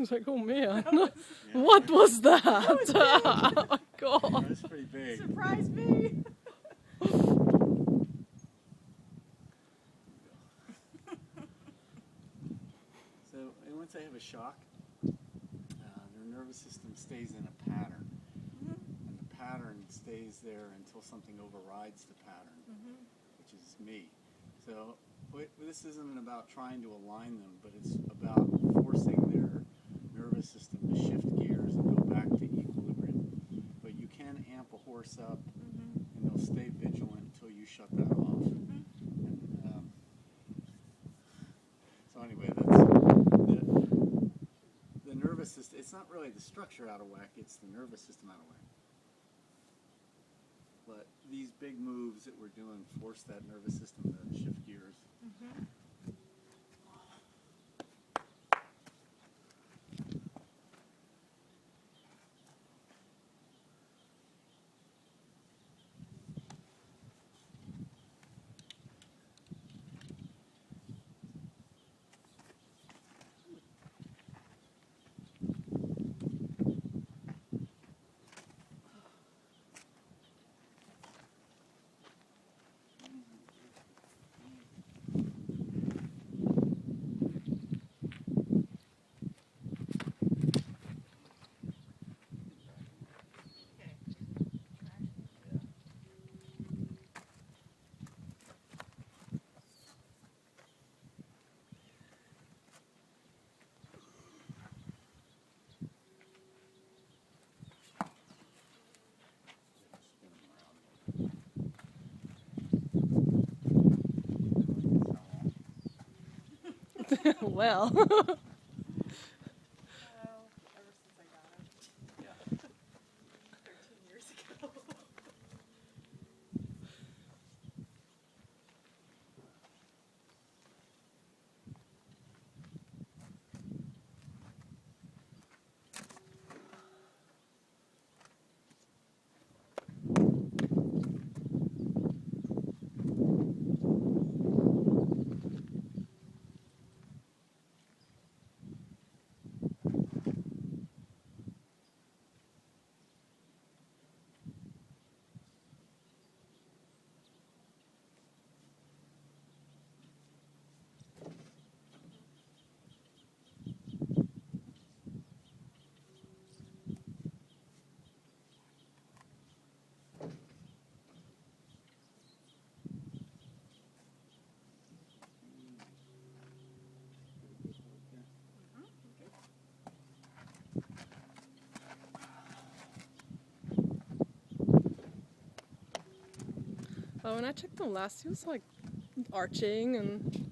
He's like, oh man, what was that? Oh my god. That's pretty big. Surprise me! So once they have a shock, their nervous system stays in a pattern. And the pattern stays there until something overrides the pattern, which is me. So this isn't about trying to align them, but it's about forcing their nervous system to shift gears and go back to equilibrium. But you can amp a horse up, and they'll stay vigilant until you shut that off. And so anyway, that's the nervous system. It's not really the structure out of whack; it's the nervous system out of whack. But these big moves that we're doing force that nervous system to shift gears. Well. Ever since I got him. Yeah. 13 years ago. Oh, when I checked him last, he was like arching and.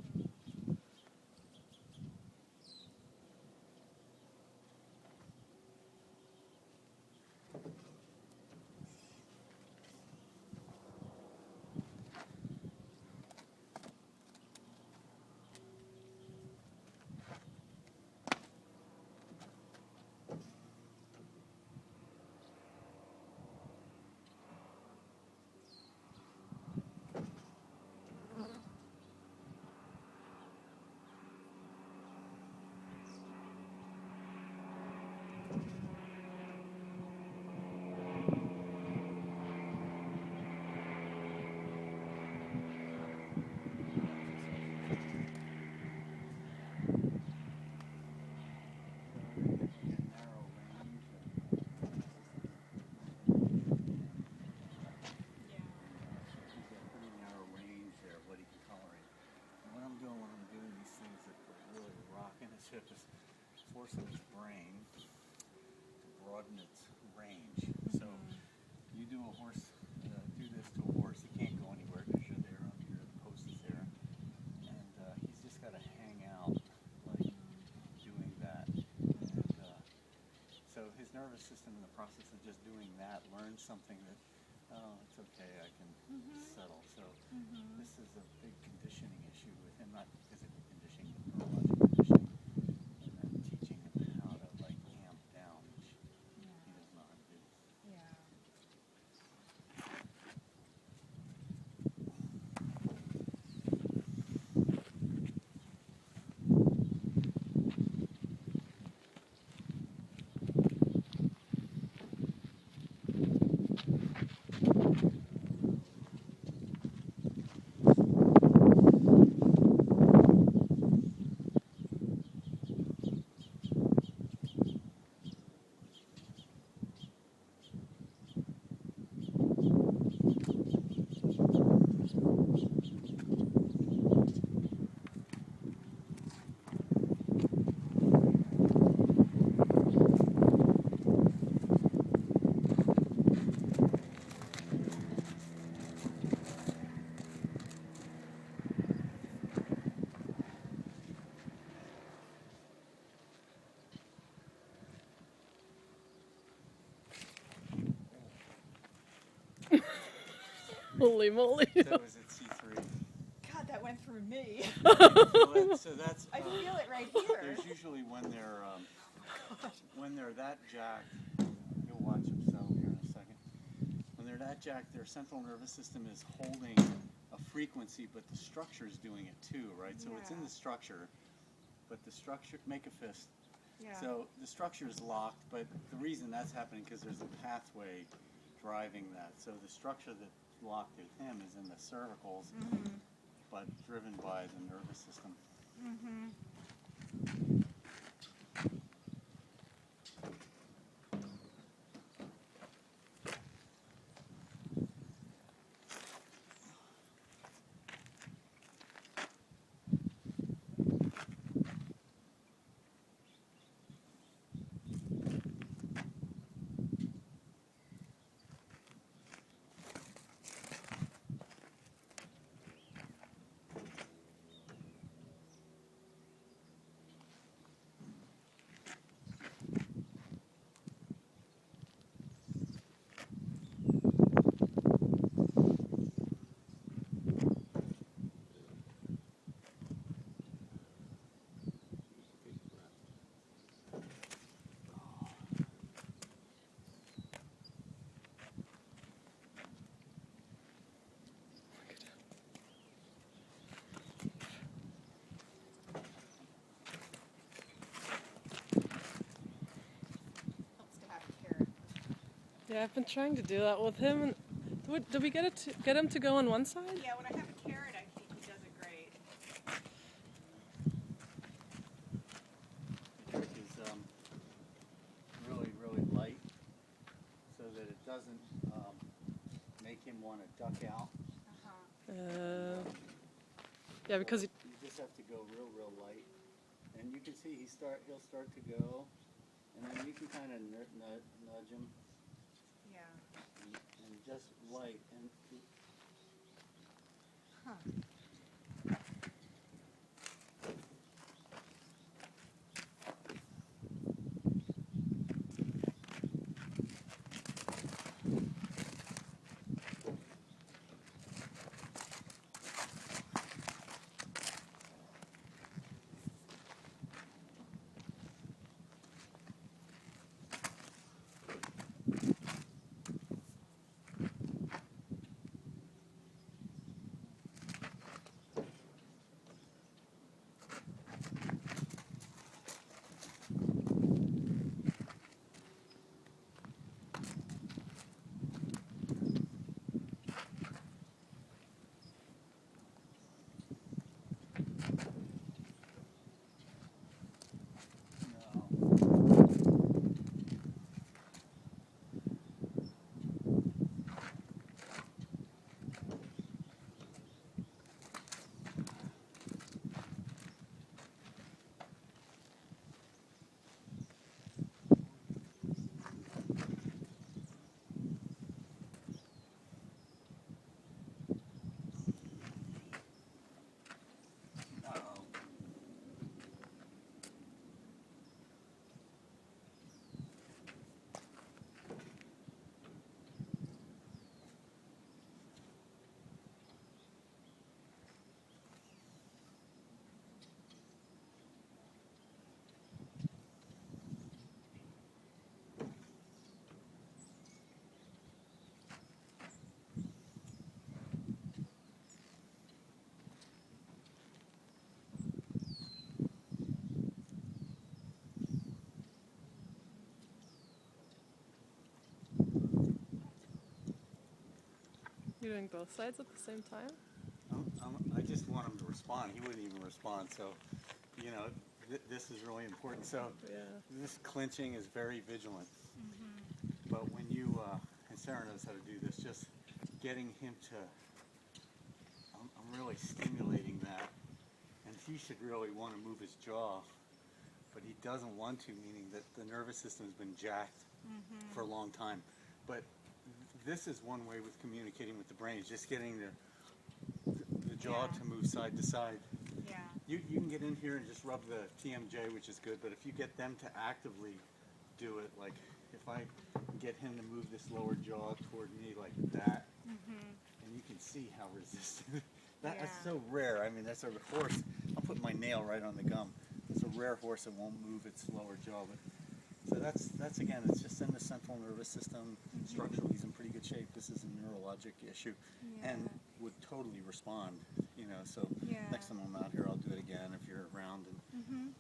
Just forcing his brain to broaden its range. So you do a horse, do this to a horse, he can't go anywhere because you're there under the post is there, and he's just got to hang out, like doing that. And so his nervous system, in the process of just doing that, learns something that, oh, it's okay, I can settle. So this is a big conditioning issue with him, not physical conditioning, but neurological conditioning. Holy moly. That was at C3. God, that went through me. So that's. I feel it right here. There's usually when they're that jacked, you'll watch them settle here in a second. When they're that jacked, their central nervous system is holding a frequency, but the structure is doing it too, right? So it's in the structure, but the structure, make a fist. Yeah. So the structure is locked, but the reason that's happening because there's a pathway driving that. So the structure that's locked at him is in the cervicals, but driven by the nervous system. Helps to have a carrot. Yeah, I've been trying to do that with him. And did we get him to go on one side? Yeah, when I have a carrot, I think he does it great. The trick is really, really light so that it doesn't make him want to duck out. Yeah, because he, You just have to go real, real light. And you can see he'll start to go, and then you can kind of nudge him Yeah. and just light. And you're doing both sides at the same time? I just want him to respond. He wouldn't even respond. So, this is really important. So, this clinching is very vigilant. But when you, and Sarah knows how to do this, just getting him to, I'm really stimulating that. And he should really want to move his jaw, but he doesn't want to, meaning that the nervous system has been jacked for a long time. But this is one way with communicating with the brain, is just getting the jaw to move side to side. Yeah. You can get in here and just rub the TMJ, which is good, but if you get them to actively do it, like if I get him to move this lower jaw toward me like that, and and you can see how resistant. That's Yeah. so rare. I mean, that's a horse. I'll put my nail right on the gum. It's a rare horse that won't move its lower jaw. But, so that's again, it's just in the central nervous system. Structurally, he's in pretty good shape. This is a neurologic issue, and would totally respond. You know, so Yeah. next time I'm out here, I'll do it again if you're around. And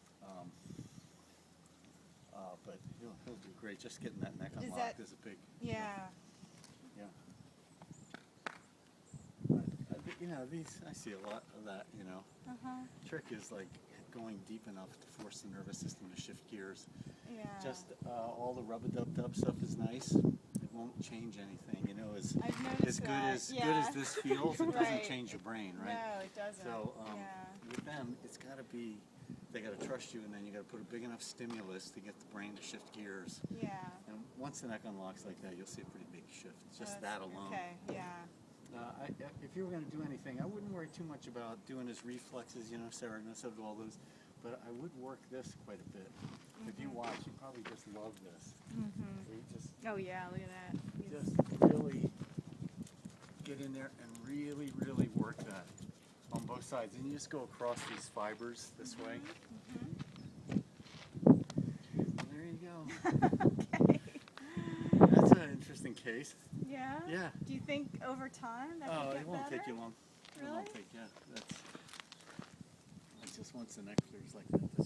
but he'll do great. Just getting that neck unlocked is a big. Yeah. Yeah. But, you know, I see a lot of that, you know. Trick is like going deep enough to force the nervous system to shift gears. Yeah. Just all the rub-a-dub-dub stuff is nice. It won't change anything, you know. I've noticed Good that. as good as this feels, it doesn't Right. change your brain, right? No, it doesn't. So yeah. with them, it's got to be. They got to trust you, and then you got to put a big enough stimulus to get the brain to shift gears. Yeah. And once the neck unlocks like that, you'll see a pretty big shift. Just that alone. Okay. Yeah. If you were going to do anything, I wouldn't worry too much about doing his reflexes, you know, Sarah knows how to do all those, but I would work this quite a bit. If you watch, you probably just love this. So you just Oh yeah. Look at that. just really get in there and really, really work that on both sides. And you just go across these fibers this way. And there you go. Okay. That's an interesting case. Yeah. Yeah. Do you think over time that Oh, could get it won't better? take you long. It Really? won't take, yeah. That's just once the neck clears like that.